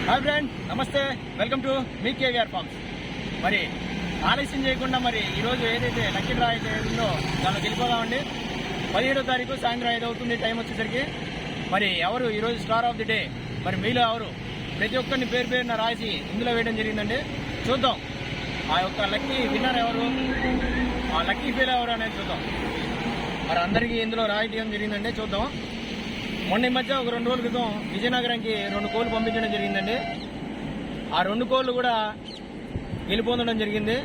Hi friend, నమస్తే. Welcome to మీ KVR farms. మరి ఆలస్యం చేయకుండా మరి ఈరోజు ఏదైతే లక్కీ డ్రా అయితే ఉందో దానిలో గెలిపోదామండి. 17వ తారీఖు సాయంత్రం 5 అవుతుంది టైం వచ్చేసరికి. మరి ఎవరు ఈరోజు స్టార్ ఆఫ్ ది డే, మరి మీలో ఎవరు, ప్రతి ఒక్కరిని పేరు పేరున రాసి ఇందులో వేయడం జరిగిందండి. చూద్దాం ఆ యొక్క లక్కీ విన్నర్ ఎవరు, ఆ లక్కీ ఫీల్ ఎవరు అనేది చూద్దాం. మరి అందరికీ ఇందులో రాయటం జరిగిందండి. చూద్దాం. మొన్న ఈ మధ్య ఒక 2 రోజుల క్రితం విజయనగరంకి 2 కోళ్లు పంపించడం జరిగిందండి. ఆ 2 కోళ్లు కూడా గెలిపొందడం జరిగింది.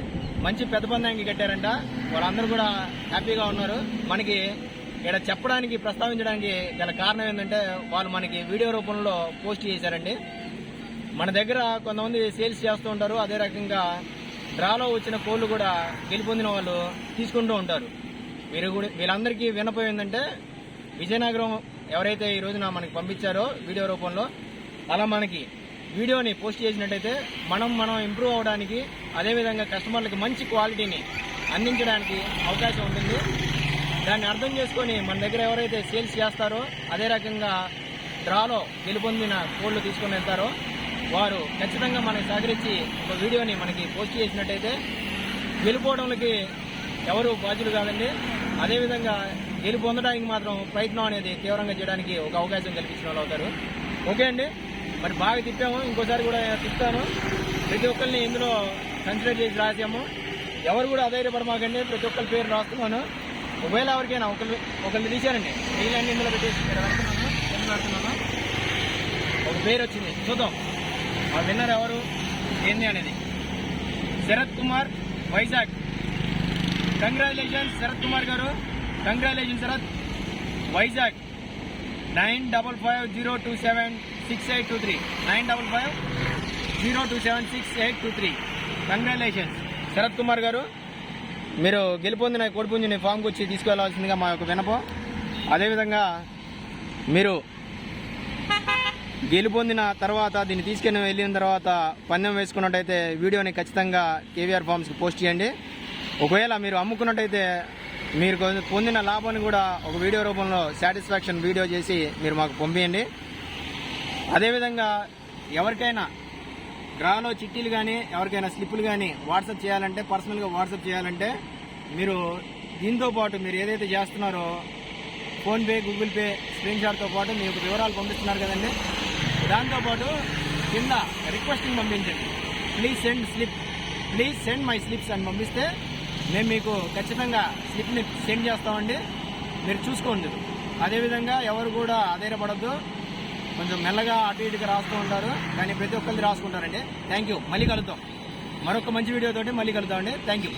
మంచి పెద్ద పందానికి కట్టారంట. వాళ్ళందరూ కూడా హ్యాపీగా ఉన్నారు. మనకి ఇక్కడ చెప్పడానికి, ప్రస్తావించడానికి గల కారణం ఏంటంటే వాళ్ళు మనకి వీడియో రూపంలో పోస్ట్ చేశారండి. మన దగ్గర కొంతమంది సేల్స్ చేస్తూ ఉంటారు. అదే రకంగా డ్రాలో వచ్చిన కోళ్లు కూడా గెలిపొందిన వాళ్ళు తీసుకుంటూ ఉంటారు. వీళ్ళందరికీ వినపం ఏంటంటే విజయనగరం ఎవరైతే ఈ రోజున మనకి పంపించారో వీడియో రూపంలో, అలా మనకి వీడియోని పోస్ట్ చేసినట్టయితే మనం ఇంప్రూవ్ అవడానికి, అదేవిధంగా కస్టమర్లకి మంచి క్వాలిటీని అందించడానికి అవకాశం ఉంటుంది. దాన్ని అర్థం చేసుకొని మన దగ్గర ఎవరైతే సేల్స్ చేస్తారో, అదే రకంగా డ్రాలో గెలుపొందిన కోళ్లు తీసుకొని వెళ్తారో వారు ఖచ్చితంగా మనకి సహకరించి ఒక వీడియోని మనకి పోస్ట్ చేసినట్టయితే గెలుపోవడానికి ఎవరు బాధ్యులు కాదండి. అదేవిధంగా గెలుపొందడానికి మాత్రం ప్రయత్నం అనేది తీవ్రంగా చేయడానికి ఒక అవకాశం కల్పించిన వాళ్ళు అవుతారు. ఓకే అండి, మరి బాగా తిప్పాము. ఇంకోసారి కూడా తిప్పుతాను. ప్రతి ఒక్కరిని ఇందులో కన్సిడర్ చేసి రాసాము. ఎవరు కూడా అధైర్యపడమాకండి. ప్రతి ఒక్కరి పేరు రాస్తున్నాను. ఒకవేళ ఎవరికైనా ఒకరిని తీశారండి, మిగిలిన ఇందులో పెట్టేసి ఇక్కడ పెడుతున్నాను. ఒక పేరు వచ్చింది, చూద్దాం ఆ విన్నర్ ఎవరు ఏంది అనేది. శరత్ కుమార్, వైజాగ్. కంగ్రాచులేషన్స్ శరత్ కుమార్ గారు. కంగ్రాచులేషన్ శరత్. వైజాగ్ 9550276823 9550276823. కంగ్రాచులేషన్స్ శరత్ కుమార్ గారు. మీరు గెలుపొందిన కోడిపుంజుని ఫామ్కి వచ్చి తీసుకెళ్లాల్సిందిగా మా యొక్క వినపం. అదేవిధంగా మీరు గెలుపొందిన తర్వాత దీన్ని తీసుకెళ్ళి వెళ్ళిన తర్వాత పందెం వేసుకున్నట్టయితే వీడియోని ఖచ్చితంగా కేవీఆర్ ఫార్మ్స్కి పోస్ట్ చేయండి. ఒకవేళ మీరు అమ్ముకున్నట్టయితే మీరు పొందిన లాభాన్ని కూడా ఒక వీడియో రూపంలో సాటిస్ఫాక్షన్ వీడియో చేసి మీరు మాకు పంపించండి. అదేవిధంగా ఎవరికైనా డ్రాలో చిట్టీలు కానీ, ఎవరికైనా స్లిప్పులు కానీ వాట్సాప్ చేయాలంటే, పర్సనల్గా వాట్సాప్ చేయాలంటే మీరు దీంతో పాటు మీరు ఏదైతే చేస్తున్నారో ఫోన్పే, గూగుల్ పే స్క్రీన్ షాట్తో పాటు మీ యొక్క వివరాలు పంపిస్తున్నారు కదండి, దాంతోపాటు కింద రిక్వెస్టింగ్ పంపించండి. ప్లీజ్ సెండ్ మై స్లిప్స్ అని పంపిస్తే మేము మీకు ఖచ్చితంగా స్లిప్ని సెండ్ చేస్తామండి. మీరు చూసుకోండి. అదేవిధంగా ఎవరు కూడా అధైర్యపడద్దు. కొంచెం మెల్లగా అటు ఇటుగా రాస్తూ ఉంటారు, కానీ ప్రతి ఒక్కరిది రాసుకుంటారండి. Thank you. మళ్ళీ కలుద్దాం. మరొక మంచి వీడియోతోటి మళ్ళీ కలుద్దామండి. Thank you.